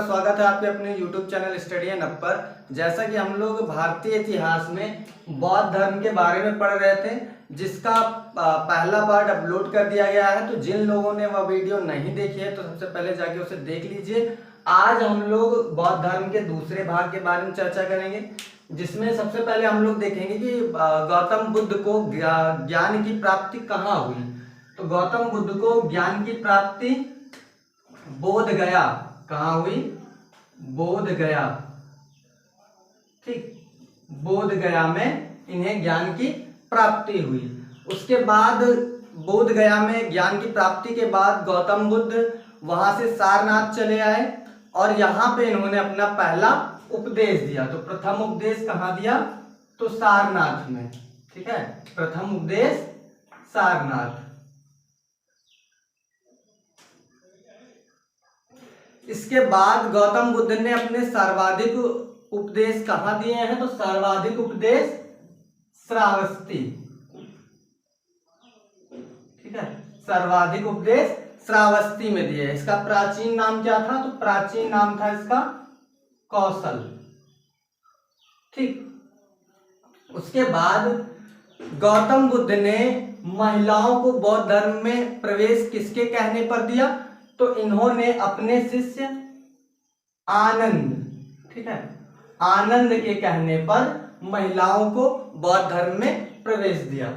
स्वागत है आपके अपने YouTube channel study and up पर। जैसा कि हम लोग भारतीय इतिहास में बौद्ध धर्म के बारे में पढ़ रहे थे, जिसका पहला पार्ट अपलोड कर दिया गया है। तो जिन लोगों ने वह वीडियो नहीं देखी है तो सबसे पहले जाके उसे देख लीजिए। आज हम लोग बौद्ध धर्म के दूसरे भाग के बारे में चर्चा करेंगे, जिसमें सबसे पहले हम लोग देखेंगे कि गौतम बुद्ध को ज्ञान की प्राप्ति कहाँ हुई। तो गौतम बुद्ध को ज्ञान की प्राप्ति बोध गया कहाँ हुई? बोध गया। ठीक, बोध गया में इन्हें ज्ञान की प्राप्ति हुई। उसके बाद बोध गया में ज्ञान की प्राप्ति के बाद गौतम बुद्ध वहां से सारनाथ चले आए और यहाँ पे इन्होंने अपना पहला उपदेश दिया। तो प्रथम उपदेश कहाँ दिया? तो सारनाथ में। ठीक है, प्रथम उपदेश सारनाथ। इसके बाद गौतम बुद्ध ने अपने सर्वाधिक उपदेश कहाँ दिए हैं? तो सर्वाधिक उपदेश श्रावस्ती। ठीक है, सर्वाधिक उपदेश श्रावस्ती में दिए। इसका प्राचीन नाम क्या था? तो प्राचीन नाम था इसका कौशल। ठीक, उसके बाद गौतम बुद्ध ने महिलाओं को बौद्ध धर्म में प्रवेश किसके कहने पर दिया? तो इन्होंने अपने शिष्य आनंद, ठीक है, आनंद के कहने पर महिलाओं को बौद्ध धर्म में प्रवेश दिया।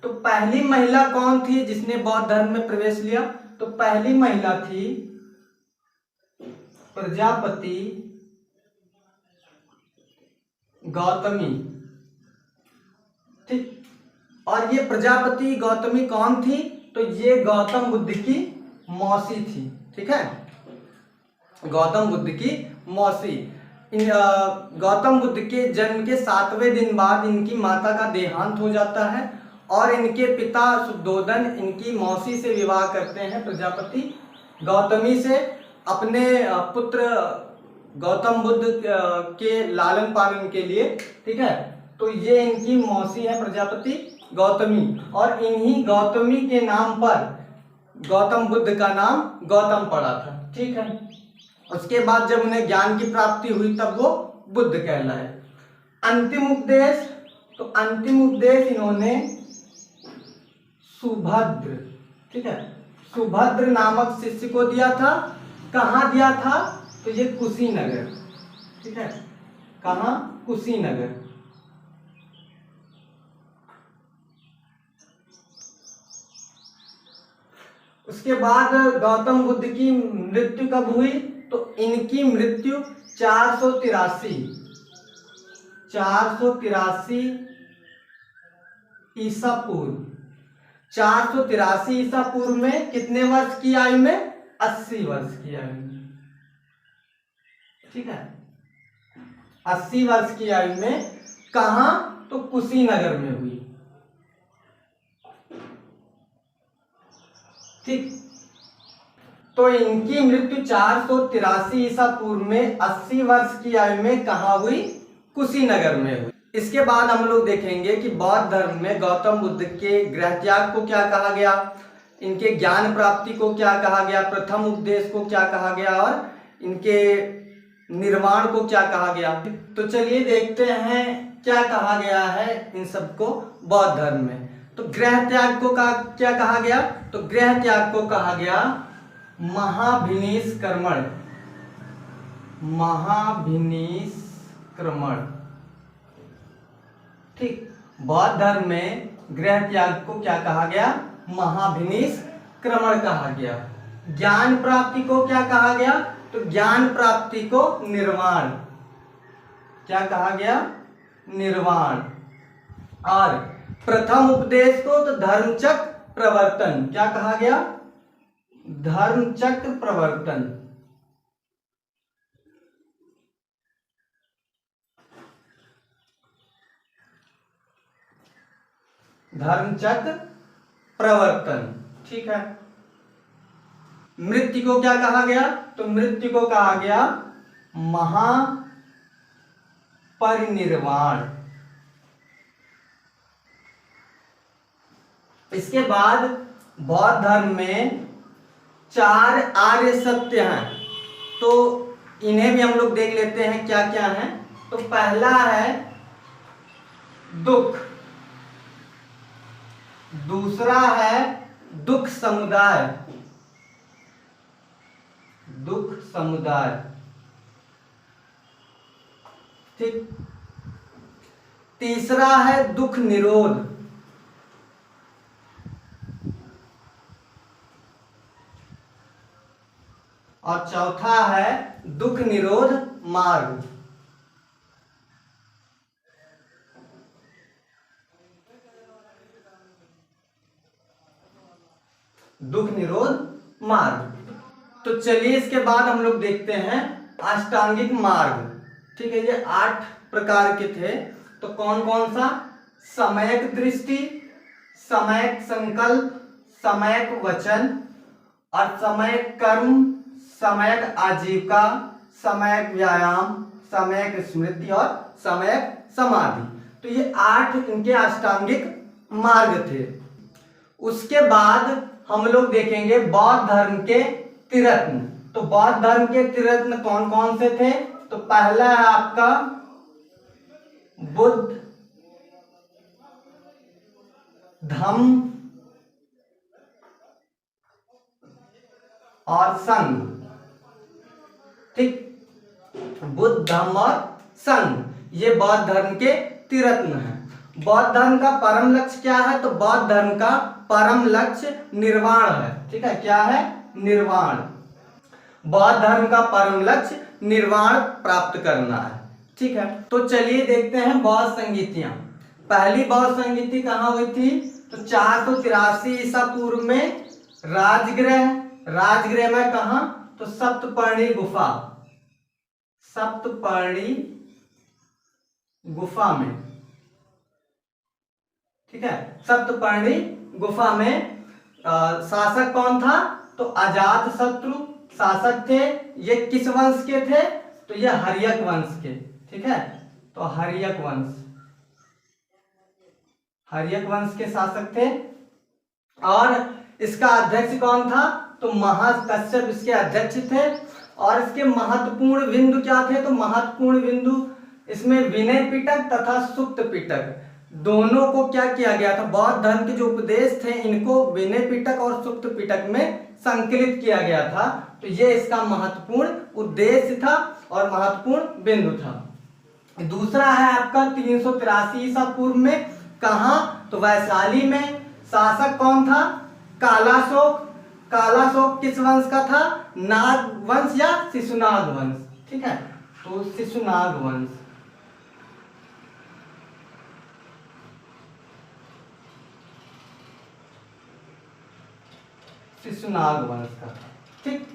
तो पहली महिला कौन थी जिसने बौद्ध धर्म में प्रवेश लिया? तो पहली महिला थी प्रजापति गौतमी। ठीक, और ये प्रजापति गौतमी कौन थी? तो ये गौतम बुद्ध की मौसी थी। ठीक है, गौतम बुद्ध की मौसी। गौतम बुद्ध के जन्म के 7वें दिन बाद इनकी माता का देहांत हो जाता है और इनके पिता शुद्धोदन इनकी मौसी से विवाह करते हैं, प्रजापति गौतमी से, अपने पुत्र गौतम बुद्ध के लालन पालन के लिए। ठीक है, तो ये इनकी मौसी है प्रजापति गौतमी, और इन्हीं गौतमी के नाम पर गौतम बुद्ध का नाम गौतम पड़ा था। ठीक है, उसके बाद जब उन्हें ज्ञान की प्राप्ति हुई तब वो बुद्ध कहलाए। अंतिम उपदेश, तो अंतिम उपदेश इन्होंने सुभद्र, ठीक है, सुभद्र नामक शिष्य को दिया था। कहाँ दिया था? तो ये कुशीनगर। ठीक है, कहाँ? कुशीनगर। उसके बाद गौतम बुद्ध की मृत्यु कब हुई? तो इनकी मृत्यु 483 ईसा पूर्व, 483 ईसा पूर्व में कितने वर्ष की आयु में? 80 वर्ष की आयु में। ठीक है, 80 वर्ष की आयु में। कहां? तो कुशीनगर में हुई। ठीक, तो इनकी मृत्यु 483 ईसा पूर्व में 80 वर्ष की आयु में कहाँ हुई? कुशीनगर में हुई। इसके बाद हम लोग देखेंगे कि बौद्ध धर्म में गौतम बुद्ध के गृह त्याग को क्या कहा गया, इनके ज्ञान प्राप्ति को क्या कहा गया, प्रथम उपदेश को क्या कहा गया और इनके निर्वाण को क्या कहा गया। तो चलिए देखते हैं क्या कहा गया है इन सबको बौद्ध धर्म में। तो गृह त्याग को क्या कहा गया? तो गृह त्याग को कहा गया महाभिनिष्क्रमण। महाभिनिष्क्रमण। ठीक, बौद्ध धर्म में गृह त्याग को क्या कहा गया? महाभिनिष्क्रमण कहा गया। ज्ञान प्राप्ति को क्या कहा गया? तो ज्ञान प्राप्ति को निर्वाण। क्या कहा गया? निर्वाण। और प्रथम उपदेश को तो धर्मचक्र प्रवर्तन। क्या कहा गया? धर्मचक्र प्रवर्तन। धर्मचक्र प्रवर्तन। ठीक है, मृत्यु को क्या कहा गया? तो मृत्यु को कहा गया महापरिनिर्वाण। इसके बाद बौद्ध धर्म में 4 आर्य सत्य हैं। तो इन्हें भी हम लोग देख लेते हैं क्या क्या है। तो पहला है दुख, दूसरा है दुख समुदाय, दुख समुदाय, ठीक। तीसरा है दुख निरोध, और चौथा है दुख निरोध मार्ग। दुख निरोध मार्ग। तो चलिए इसके बाद हम लोग देखते हैं अष्टांगिक मार्ग, ठीक है। ये 8 प्रकार के थे। तो कौन कौन सा? सम्यक दृष्टि, सम्यक संकल्प, सम्यक वचन और सम्यक कर्म, सम्यक आजीविका, सम्यक व्यायाम, सम्यक स्मृति और सम्यक समाधि। तो ये 8 इनके अष्टांगिक मार्ग थे। उसके बाद हम लोग देखेंगे बौद्ध धर्म के त्रिरत्न। तो बौद्ध धर्म के त्रिरत्न कौन कौन से थे? तो पहला है आपका बुद्ध, धम्म और संघ, ठीक। बुद्ध, धम्म और संघ, ये बौद्ध धर्म के त्रिरत्न हैं। बौद्ध धर्म का परम लक्ष्य क्या है? तो बौद्ध धर्म का परम लक्ष्य निर्वाण है, ठीक है। क्या है? निर्वाण। बौद्ध धर्म का परम लक्ष्य निर्वाण प्राप्त करना है, ठीक है। तो चलिए देखते हैं बौद्ध संगीतियां। पहली बौद्ध संगीति कहाँ हुई थी? तो 483 ईसा पूर्व में राजगृह, राजगृह में कहा? तो सप्तपर्णी गुफा, सप्तपर्णी गुफा में, ठीक है। सप्तपर्णी गुफा में शासक कौन था? तो अजात शत्रु शासक थे। ये किस वंश के थे? तो ये हर्यक वंश के, ठीक है। तो हर्यक वंश, हर्यक वंश के शासक थे। और इसका अध्यक्ष कौन था? तो महाकश्यप इसके अध्यक्ष थे। और इसके महत्वपूर्ण बिंदु क्या थे? तो महत्वपूर्ण बिंदु इसमें विनय पिटक तथा सुप्त पिटक दोनों को क्या किया गया था? बौद्ध धर्म के जो उपदेश थे इनको विनय पिटक और सुप्त पिटक में संकलित किया गया था। तो ये इसका महत्वपूर्ण उद्देश्य था और महत्वपूर्ण बिंदु था। दूसरा है आपका 383 ईसा पूर्व में, कहा? तो वैशाली में। शासक कौन था? कालाशोक। कालाशोक किस वंश का था? नाग वंश या शिशुनाग वंश, ठीक है। तो शिशुनाग वंश, शिशुनाग वंश का था, ठीक।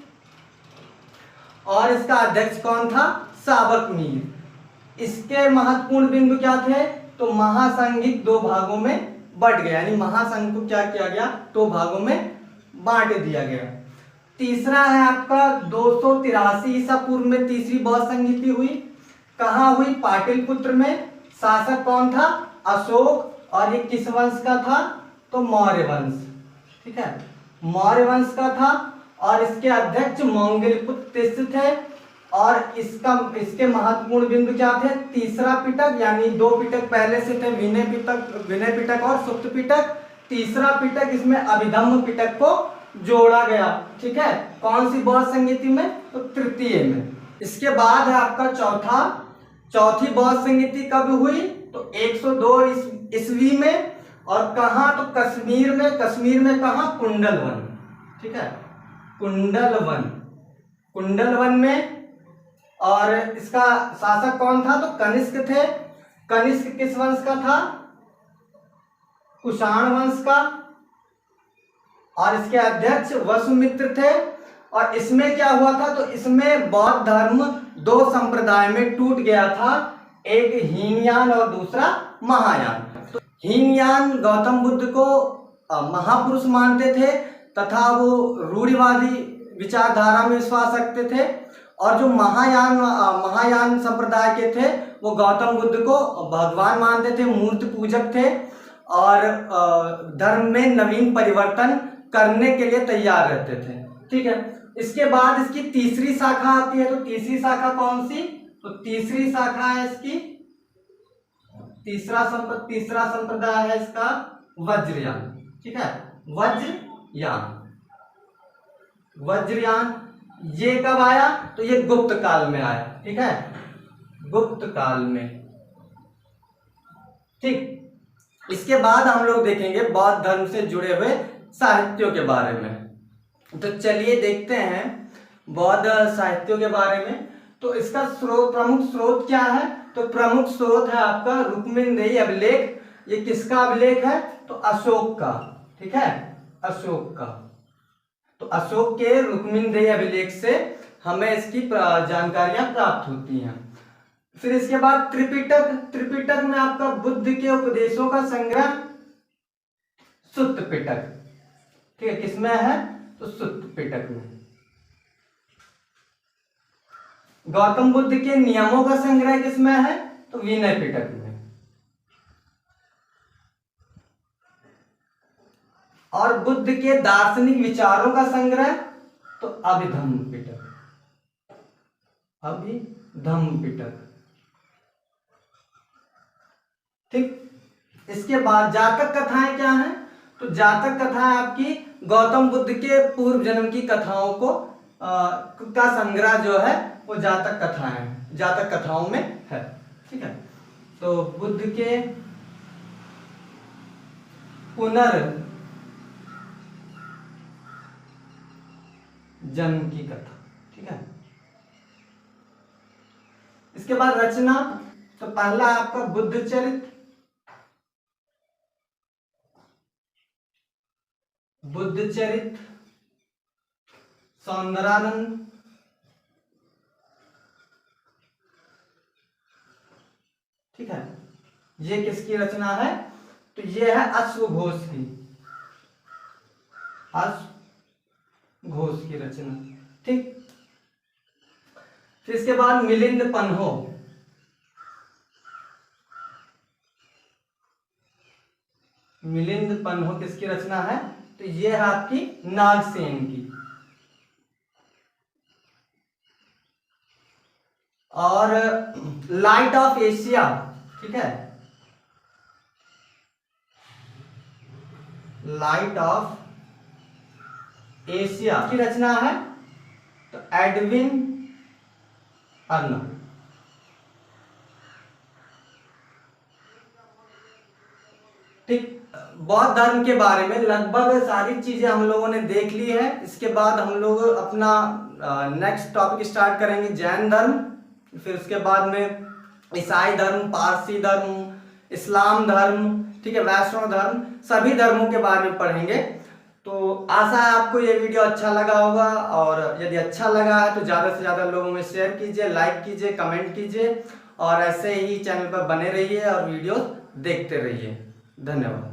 और इसका अध्यक्ष कौन था? शावक मीर। इसके महत्वपूर्ण बिंदु क्या थे? तो महासंघिक 2 भागों में बट गया, यानी महासंघ को क्या किया गया? 2 भागों में बांट दिया गया। तीसरा है आपका 283 ईसा पूर्व में तीसरी बौद्ध संगीति हुई। कहाँ हुई? पाटलिपुत्र में। शासक कौन था? अशोक। और ये किस वंश का था? तो मौर्य वंश, ठीक है। मौर्य वंश का था। और इसके अध्यक्ष मौंगलपुत्र थे। और इसके महत्वपूर्ण बिंदु क्या थे? तीसरा पिटक, यानी 2 पिटक पहले से थे, विनय पिटक और सुप्त पिटक। तीसरा पिटक इसमें अभिधम्म पिटक को जोड़ा गया, ठीक है। कौन सी बौद्ध संगीति में? तो तृतीय में। इसके बाद है आपका चौथी बौद्ध संगीति कब हुई? तो 102 ईस्वी में। और कहा? तो कश्मीर में। कश्मीर में कहा? कुंडलवन, ठीक है। कुंडलवन, कुंडलवन में। और इसका शासक कौन था? तो कनिष्क थे। कनिष्क किस वंश का था? कुषाण वंश का। और इसके अध्यक्ष वसुमित्र थे। और इसमें क्या हुआ था? तो इसमें बौद्ध धर्म 2 संप्रदाय में टूट गया था, एक हीनयान और दूसरा महायान। तो हीनयान गौतम बुद्ध को महापुरुष मानते थे तथा वो रूढ़िवादी विचारधारा में विश्वास रखते थे। और जो महायान संप्रदाय के थे वो गौतम बुद्ध को भगवान मानते थे, मूर्ति पूजक थे और धर्म में नवीन परिवर्तन करने के लिए तैयार रहते थे, ठीक है। इसके बाद इसकी तीसरी शाखा आती है, तो तीसरी शाखा कौन सी? तो तीसरी शाखा है इसकी, तीसरा संप्रदाय है इसका वज्रयान। ठीक है, वज्रयान ये कब आया? तो ये गुप्त काल में आया। ठीक है, गुप्त काल में। ठीक, इसके बाद हम लोग देखेंगे बौद्ध धर्म से जुड़े हुए साहित्यों के बारे में। तो चलिए देखते हैं बौद्ध साहित्यों के बारे में। तो इसका प्रमुख स्रोत क्या है? तो प्रमुख स्रोत है आपका रुक्मिणदेही अभिलेख। ये किसका अभिलेख है? तो अशोक का। ठीक है, अशोक का। तो अशोक के रुक्मिणदेही अभिलेख से हमें इसकी जानकारियां प्राप्त होती हैं। फिर इसके बाद त्रिपिटक में आपका बुद्ध के उपदेशों का संग्रह सुत्त पिटक। ठीक है, किसमें है? तो सुत्त पिटक में। गौतम बुद्ध के नियमों का संग्रह किसमें है? तो विनय पिटक में। और बुद्ध के दार्शनिक विचारों का संग्रह तो अभिधम्म पिटक। ठीक, इसके बाद जातक कथाएं क्या हैं? तो जातक कथाएं आपकी गौतम बुद्ध के पूर्व जन्म की कथाओं को का संग्रह जो है वो जातक कथाओं में है। ठीक है, तो बुद्ध के जन्म की कथा। ठीक है, इसके बाद रचना। तो पहला आपका बुद्ध चरित्र, सौंदरानंद। ठीक है, ये किसकी रचना है? तो ये है अश्वघोष की रचना। ठीक, फिर इसके बाद मिलिंद पन्हो किसकी रचना है? तो ये है आपकी नागसेन की। और लाइट ऑफ एशिया। ठीक है, लाइट ऑफ एशिया की रचना है तो एडविन अर्नल्ड। ठीक, बौद्ध धर्म के बारे में लगभग सारी चीजें हम लोगों ने देख ली है। इसके बाद हम लोग अपना नेक्स्ट टॉपिक स्टार्ट करेंगे जैन धर्म। फिर उसके बाद में ईसाई धर्म, पारसी धर्म, इस्लाम धर्म, ठीक है, वैष्णव धर्म, सभी धर्मों के बारे में पढ़ेंगे। तो आशा है आपको ये वीडियो अच्छा लगा होगा, और यदि अच्छा लगा है तो ज़्यादा से ज़्यादा लोगों में शेयर कीजिए, लाइक कीजिए, कमेंट कीजिए, और ऐसे ही चैनल पर बने रहिए और वीडियो देखते रहिए। धन्यवाद।